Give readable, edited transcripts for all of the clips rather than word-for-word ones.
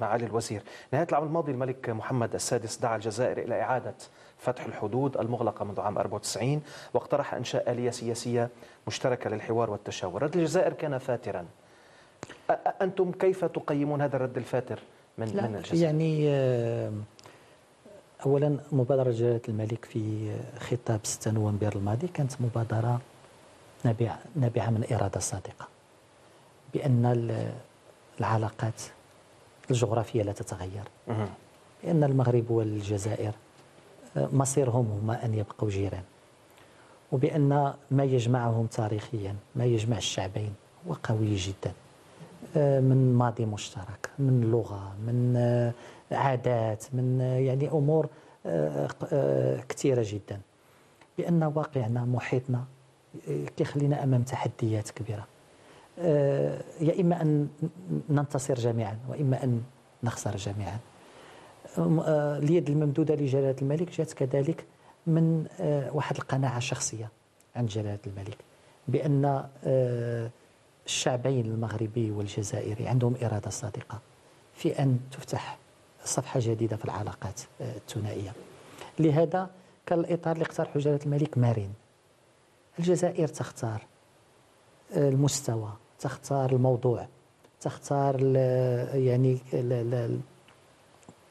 معالي الوزير. نهاية العام الماضي الملك محمد السادس دعا الجزائر إلى إعادة فتح الحدود المغلقة منذ عام 94، واقترح إنشاء آلية سياسية مشتركة للحوار والتشاور. رد الجزائر كان فاترا. أنتم كيف تقيمون هذا الرد الفاتر من الجزائر؟ يعني أولا مبادرة جلالة الملك في خطاب 6 نوفمبر الماضي كانت مبادرة نابعة من إرادة صادقة بأن العلاقات الجغرافية لا تتغير، بأن المغرب والجزائر مصيرهم هما أن يبقوا جيران، وبأن ما يجمعهم تاريخيا، ما يجمع الشعبين هو قوي جدا، من ماضي مشترك، من لغة، من عادات، من يعني أمور كثيرة جدا، بأن واقعنا محيطنا كيخلينا أمام تحديات كبيرة، يا إما أن ننتصر جميعا وإما أن نخسر جميعا. اليد الممدودة لجلالة الملك جاءت كذلك من واحد القناعة شخصية عند جلالة الملك بأن الشعبين المغربي والجزائري عندهم إرادة صادقة في أن تفتح صفحة جديدة في العلاقات الثنائية. لهذا كان الإطار اللي اقترحه جلالة الملك مرن. الجزائر تختار المستوى، تختار الموضوع، تختار يعني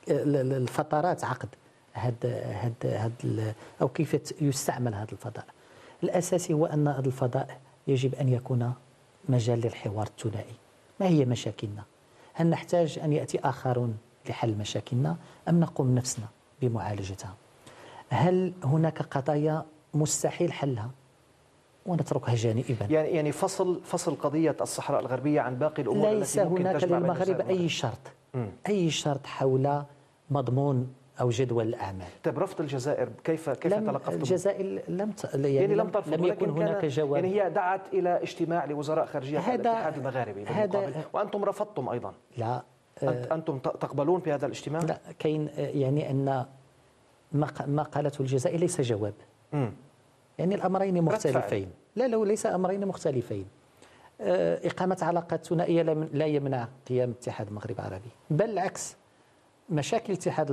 الفترات عقد هاد أو كيف يستعمل هذا الفضاء. الأساسي هو أن هذا الفضاء يجب أن يكون مجال للحوار الثنائي. ما هي مشاكلنا؟ هل نحتاج أن يأتي آخرون لحل مشاكلنا أم نقوم نفسنا بمعالجتها؟ هل هناك قضايا مستحيل حلها ونتركها جانبا؟ يعني فصل قضية الصحراء الغربية عن باقي الأمور ليس التي ممكن هناك تجمع للمغرب أي شرط حول مضمون أو جدول الأعمال. طيب رفض الجزائر كيف تلقفتم؟ الجزائر لم ترفض، لم يكن هناك جواب. يعني هي دعت إلى اجتماع لوزراء خارجية الاتحاد المغاربي بالمقابل، وأنتم رفضتم أيضا. لا، أنتم تقبلون بهذا الاجتماع؟ لا، كاين يعني أن ما قالته الجزائر ليس جواب. يعني الأمرين مختلفين. لا ليس أمرين مختلفين. إقامة علاقات ثنائية لا يمنع قيام اتحاد المغرب العربي، بل العكس. مشاكل الاتحاد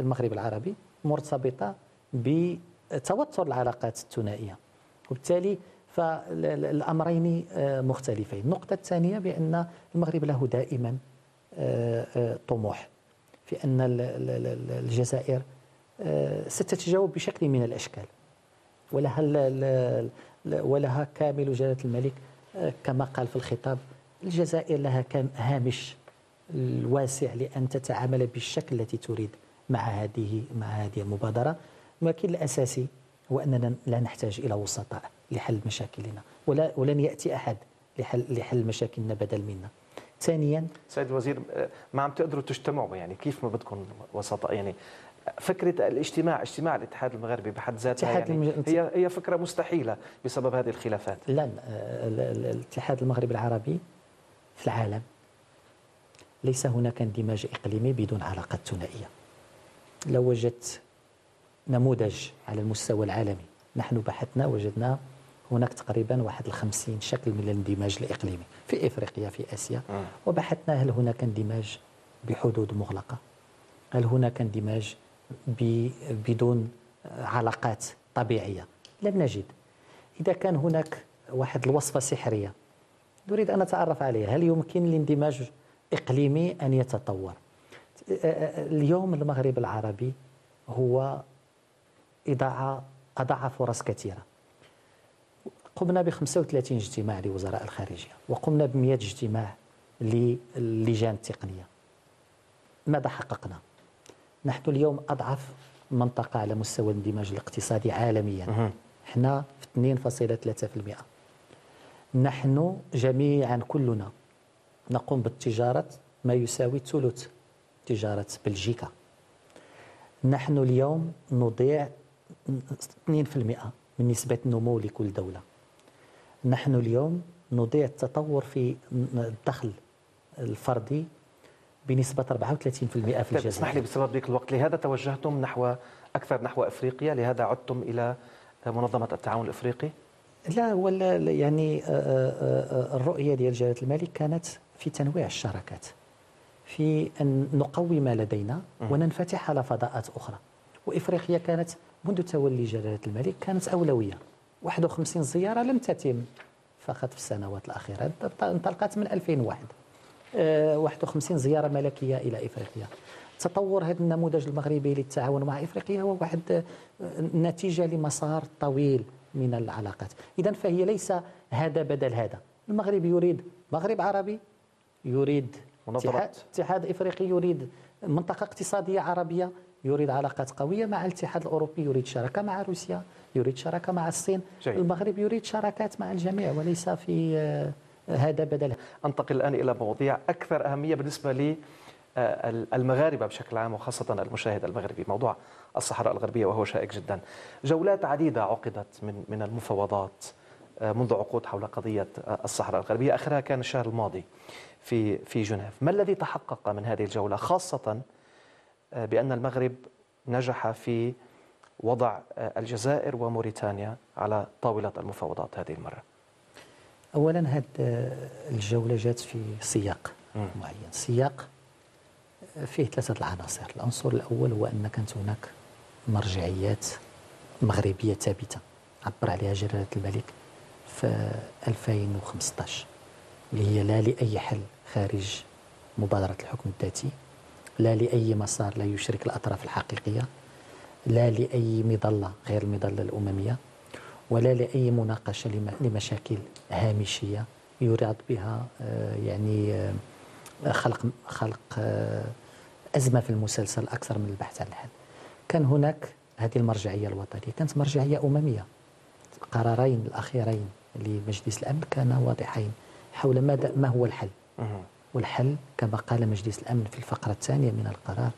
المغرب العربي مرتبطة بتوتر العلاقات الثنائية، وبالتالي فالأمرين مختلفين. النقطة الثانية بأن المغرب له دائما طموح في أن الجزائر ستتجاوب بشكل من الأشكال، ولها كامل جلالة الملك كما قال في الخطاب. الجزائر لها هامش الواسع لأن تتعامل بالشكل التي تريد مع هذه المبادرة، ولكن الأساسي هو أننا لا نحتاج إلى وسطاء لحل مشاكلنا، ولن يأتي أحد لحل مشاكلنا بدل منا. ثانيا سيد الوزير، ما عم تقدروا تجتمعوا، يعني كيف ما بدكم وسطاء؟ يعني فكرة اجتماع الاتحاد المغربي بحد ذاتها يعني هي فكرة مستحيلة بسبب هذه الخلافات. لا، الاتحاد المغربي العربي في العالم ليس هناك اندماج إقليمي بدون علاقات ثنائية. لو وجدت نموذج على المستوى العالمي، نحن بحثنا وجدنا هناك تقريبا 51 شكل من الاندماج الإقليمي في إفريقيا، في آسيا، وبحثنا هل هناك اندماج بحدود مغلقة، هل هناك اندماج بدون علاقات طبيعية. لم نجد. إذا كان هناك واحد الوصفة سحرية نريد أن نتعرف عليها، هل يمكن الاندماج إقليمي أن يتطور؟ اليوم المغرب العربي هو أضاع فرص كثيرة. قمنا ب 35 اجتماع لوزراء الخارجية، وقمنا ب 100 اجتماع للجان التقنية. ماذا حققنا؟ نحن اليوم أضعف منطقة على مستوى الاندماج الاقتصادي عالميا، احنا في 2.3%. نحن جميعا كلنا نقوم بالتجارة ما يساوي ثلث تجارة بلجيكا. نحن اليوم نضيع 2% من نسبة النمو لكل دولة. نحن اليوم نضيع التطور في الدخل الفردي بنسبة 34% في الجزائر. اسمح لي بسبب ضيق الوقت، لهذا توجهتم أكثر نحو أفريقيا؟ لهذا عدتم إلى منظمة التعاون الإفريقي؟ لا، ولا يعني الرؤية ديال جلالة الملك كانت في تنويع الشراكات، في أن نقوي ما لدينا وننفتح على فضاءات أخرى. وإفريقيا كانت منذ تولي جلالة الملك كانت أولوية. 51 زيارة لم تتم فقط في السنوات الأخيرة، انطلقت من 2001. 51 زيارة ملكية إلى إفريقيا. تطور هذا النموذج المغربي للتعاون مع إفريقيا هو واحد نتيجة لمسار طويل من العلاقات. إذن فهي ليس هذا بدل هذا. المغرب يريد مغرب عربي، يريد اتحاد إفريقي، يريد منطقة اقتصادية عربية، يريد علاقات قوية مع الاتحاد الأوروبي، يريد شراكة مع روسيا، يريد شراكة مع الصين. جيد. المغرب يريد شراكات مع الجميع وليس في هذا بدل. أنتقل الآن إلى مواضيع أكثر أهمية بالنسبة لي المغاربة بشكل عام وخاصة المشاهد المغربي، موضوع الصحراء الغربية وهو شائك جدا. جولات عديدة عقدت من المفاوضات منذ عقود حول قضية الصحراء الغربية، آخرها كان الشهر الماضي في جنيف. ما الذي تحقق من هذه الجولة، خاصة بأن المغرب نجح في وضع الجزائر وموريتانيا على طاولة المفاوضات هذه المرة؟ أولا هذه الجولة جات في سياق معين، سياق فيه ثلاثة العناصر. العنصر الأول هو أن كانت هناك مرجعيات مغربية ثابتة عبر عليها جلالة الملك في 2015، اللي هي لا لأي حل خارج مبادرة الحكم الذاتي، لا لأي مسار لا يشرك الأطراف الحقيقية، لا لأي مظلة غير المظلة الأممية، ولا لأي مناقشة لمشاكل هامشية يراد بها يعني خلق أزمة في المسلسل أكثر من البحث عن الحل. كان هناك هذه المرجعية الوطنية، كانت مرجعية أممية. القرارين الأخيرين لمجلس الأمن كانا واضحين حول ما هو الحل. والحل كما قال مجلس الأمن في الفقرة الثانية من القرار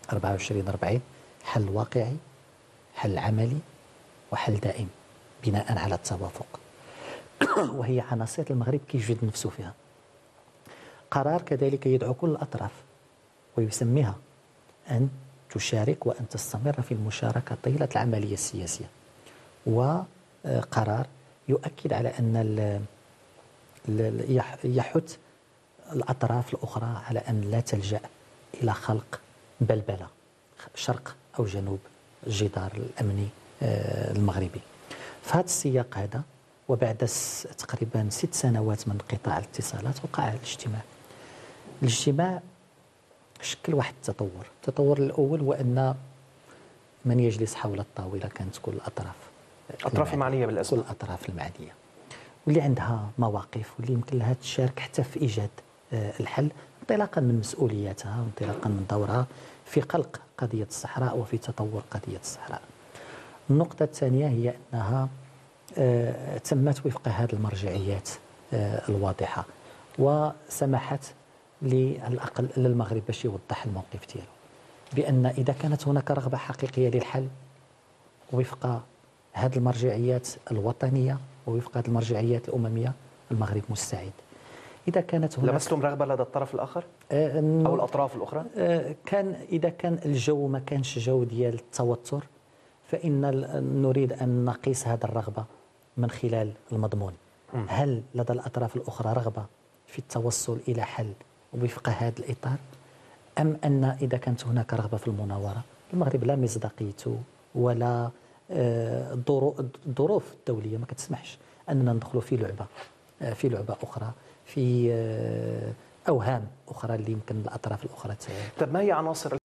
24/40 حل واقعي، حل عملي، وحل دائم بناء على التوافق. وهي عناصر المغرب كيجد نفسه فيها. قرار كذلك يدعو كل الأطراف ويسميها أن تشارك وأن تستمر في المشاركة طيلة العملية السياسية. وقرار يؤكد على أن يحث الأطراف الأخرى على أن لا تلجأ إلى خلق بلبلة شرق أو جنوب الجدار الأمني المغربي. في هذا السياق هذا وبعد تقريبا 6 سنوات من انقطاع الاتصالات وقع الاجتماع شكل واحد التطور الأول هو أن من يجلس حول الطاولة كانت كل الأطراف المعنية بالأزمة، كل الأطراف المعنية واللي عندها مواقف واللي يمكن لها تشارك حتى في إيجاد الحل، انطلاقا من مسؤولياتها وانطلاقا من دورها في خلق قضية الصحراء وفي تطور قضية الصحراء. النقطة الثانية هي أنها تمت وفق هذه المرجعيات الواضحة، وسمحت على الأقل للمغرب باش يوضح الموقف ديالو بأن إذا كانت هناك رغبة حقيقية للحل وفق هذه المرجعيات الوطنية ووفق هذه المرجعيات الأممية، المغرب مستعد. إذا كانت هناك لمستم رغبة لدى الطرف الآخر أو الأطراف الأخرى؟ إذا كان الجو ما كانش جو ديال التوتر فإن نريد أن نقيس هذه الرغبة من خلال المضمون. هل لدى الأطراف الأخرى رغبة في التوصل إلى حل وفق هذا الإطار، أم أن إذا كانت هناك رغبة في المناورة المغرب لا مصداقيته ولا الظروف الدولية ما كتسمحش أننا ندخلوا في لعبة أخرى، في أوهام أخرى اللي يمكن الأطراف الأخرى طب ما هي عناصر